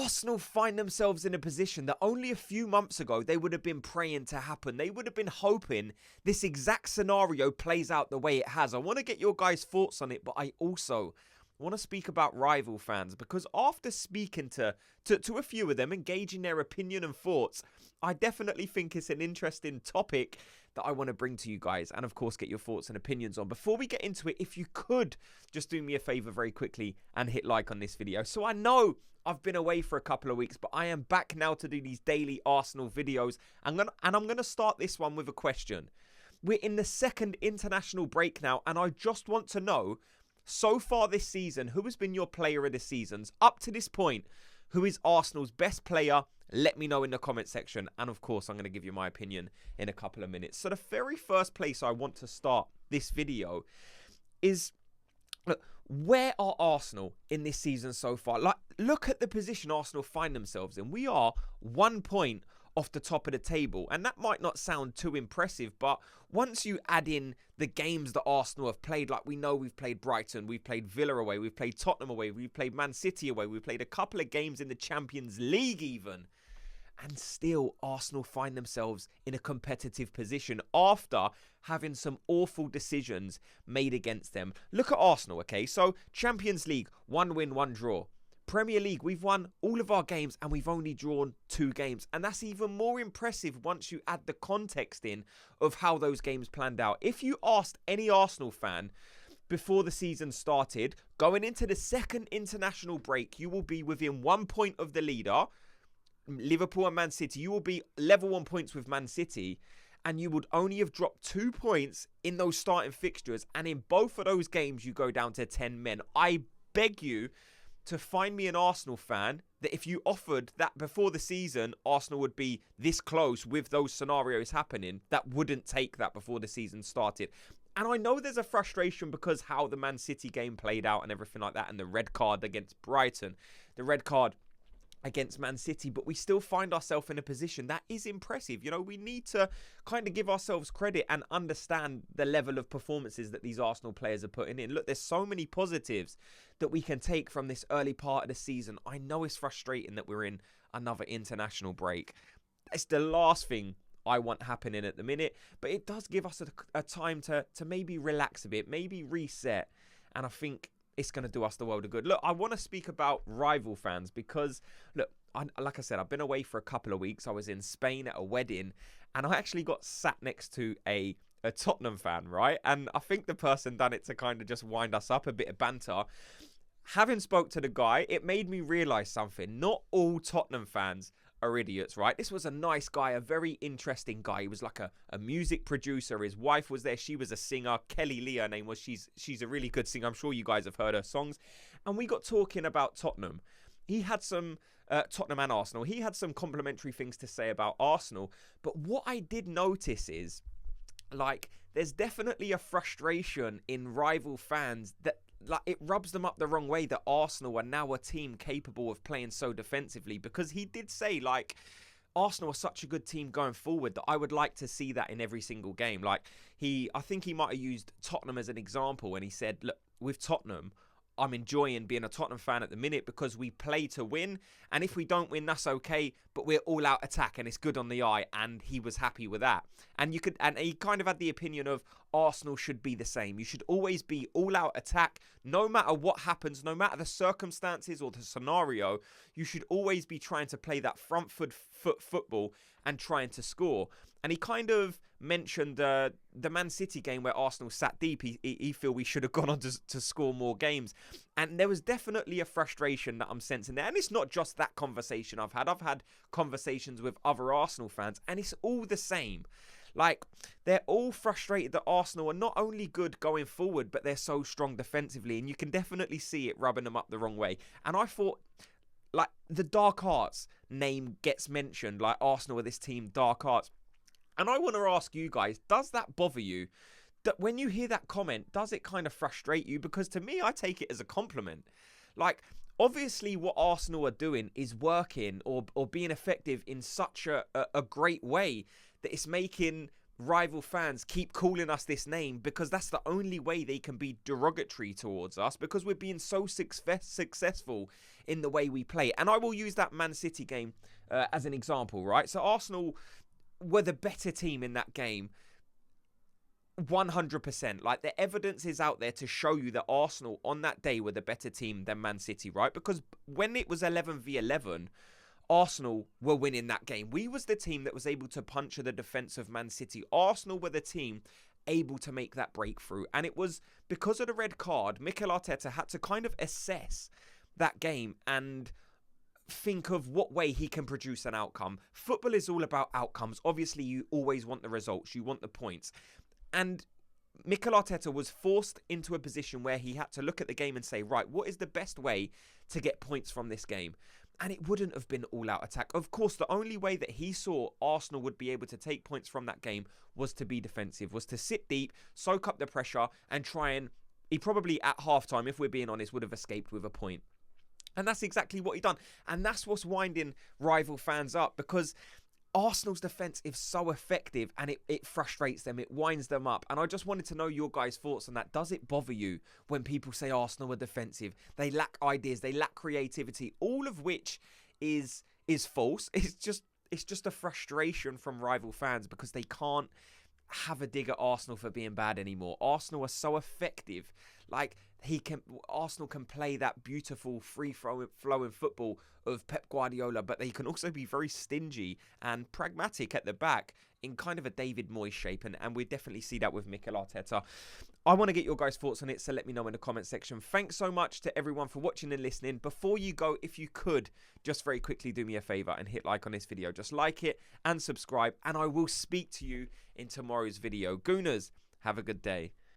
Arsenal find themselves in a position that only a few months ago they would have been praying to happen. They would have been hoping this exact scenario plays out the way it has. I want to get your guys' thoughts on it, but I also want to speak about rival fans, because after speaking to a few of them, engaging their opinion and thoughts, I definitely think it's an interesting topic that I want to bring to you guys, and of course get your thoughts and opinions on. Before we get into it, if you could just do me a favor very quickly and hit like on this video. So I know I've been away for a couple of weeks, but I am back now to do these daily Arsenal videos. I'm going to start this one with a question. We're in the second international break now, and I just want to know, so far this season, who has been your player of the seasons? Up to this point, who is Arsenal's best player? Let me know in the comment section. And of course, I'm going to give you my opinion in a couple of minutes. So the very first place I want to start this video is, look, where are Arsenal in this season so far? Like, look at the position Arsenal find themselves in. We are 1 point off the top of the table, and that might not sound too impressive, but once you add in the games that Arsenal have played, like we know we've played Brighton, we've played Villa away, we've played Tottenham away, we've played Man City away, we've played a couple of games in the Champions League even, and still Arsenal find themselves in a competitive position after having some awful decisions made against them. Look at Arsenal, okay? So Champions League, 1 win, 1 draw. Premier League, we've won all of our games and we've only drawn 2 games. And that's even more impressive once you add the context in of how those games planned out. If you asked any Arsenal fan before the season started, going into the second international break, you will be within 1 point of the leader, Liverpool and Man City. You will be level on points with Man City, and you would only have dropped 2 points in those starting fixtures. And in both of those games, you go down to 10 men. I beg you to find me an Arsenal fan that if you offered that before the season, Arsenal would be this close with those scenarios happening, that wouldn't take that before the season started. And I know there's a frustration because how the Man City game played out and everything like that, and the red card against Brighton, the red card against Man City, but we still find ourselves in a position that is impressive. You know, we need to kind of give ourselves credit and understand the level of performances that these Arsenal players are putting in. Look, there's so many positives that we can take from this early part of the season. I know it's frustrating that we're in another international break. It's the last thing I want happening at the minute, but it does give us a time to maybe relax a bit, maybe reset, and I think it's going to do us the world of good. Look, I want to speak about rival fans because, look, like I said, I've been away for a couple of weeks. I was in Spain at a wedding, and I actually got sat next to a Tottenham fan, right? And I think the person done it to kind of just wind us up, a bit of banter. Having spoke to the guy, it made me realise something. Not all Tottenham fans are idiots, right? This was a nice guy, a very interesting guy. He was like a music producer. His wife was there. She was a singer. Kelly Lee, her name was. She's a really good singer. I'm sure you guys have heard her songs. And we got talking about Tottenham. He had some, Tottenham and Arsenal, he had some complimentary things to say about Arsenal. But what I did notice is, like, there's definitely a frustration in rival fans that, like, it rubs them up the wrong way that Arsenal are now a team capable of playing so defensively, because he did say, like, Arsenal are such a good team going forward that I would like to see that in every single game. Like, I think he might have used Tottenham as an example, and he said, look, with Tottenham, I'm enjoying being a Tottenham fan at the minute because we play to win, and if we don't win, that's okay, but we're all out attack and it's good on the eye, and he was happy with that. And he kind of had the opinion of Arsenal should be the same. You should always be all out attack, no matter what happens, no matter the circumstances or the scenario. You should always be trying to play that front foot football and trying to score. And he kind of mentioned the Man City game where Arsenal sat deep. He feel we should have gone on to score more games. And there was definitely a frustration that I'm sensing there. And it's not just that conversation I've had. I've had conversations with other Arsenal fans, and it's all the same. Like, they're all frustrated that Arsenal are not only good going forward, but they're so strong defensively. And you can definitely see it rubbing them up the wrong way. And I thought, like, the Dark Arts name gets mentioned. Like, Arsenal are this team, Dark Arts. And I want to ask you guys, does that bother you? That when you hear that comment, does it kind of frustrate you? Because to me, I take it as a compliment. Like, obviously what Arsenal are doing is working or being effective in such a great way that it's making rival fans keep calling us this name because that's the only way they can be derogatory towards us, because we're being so successful in the way we play. And I will use that Man City game as an example, right? So Arsenal were the better team in that game, 100%. Like, the evidence is out there to show you that Arsenal on that day were the better team than Man City, right? Because when it was 11v11, Arsenal were winning that game. We was the team that was able to puncture the defense of Man City. Arsenal were the team able to make that breakthrough. And it was because of the red card, Mikel Arteta had to kind of assess that game and think of what way he can produce an outcome. Football is all about outcomes. Obviously, you always want the results. You want the points. And Mikel Arteta was forced into a position where he had to look at the game and say, right, what is the best way to get points from this game? And it wouldn't have been all-out attack. Of course, the only way that he saw Arsenal would be able to take points from that game was to be defensive, was to sit deep, soak up the pressure, and try and... He probably, at halftime, if we're being honest, would have escaped with a point. And that's exactly what he done. And that's what's winding rival fans up, because Arsenal's defence is so effective and it frustrates them. It winds them up. And I just wanted to know your guys' thoughts on that. Does it bother you when people say Arsenal are defensive? They lack ideas. They lack creativity. All of which is false. It's just a frustration from rival fans because they can't have a dig at Arsenal for being bad anymore. Arsenal are so effective. Like, Arsenal can play that beautiful free-flowing football of Pep Guardiola, but they can also be very stingy and pragmatic at the back in kind of a David Moyes shape, and we definitely see that with Mikel Arteta. I want to get your guys' thoughts on it, so let me know in the comment section. Thanks so much to everyone for watching and listening. Before you go, if you could, just very quickly do me a favour and hit like on this video. Just like it and subscribe, and I will speak to you in tomorrow's video. Gooners, have a good day.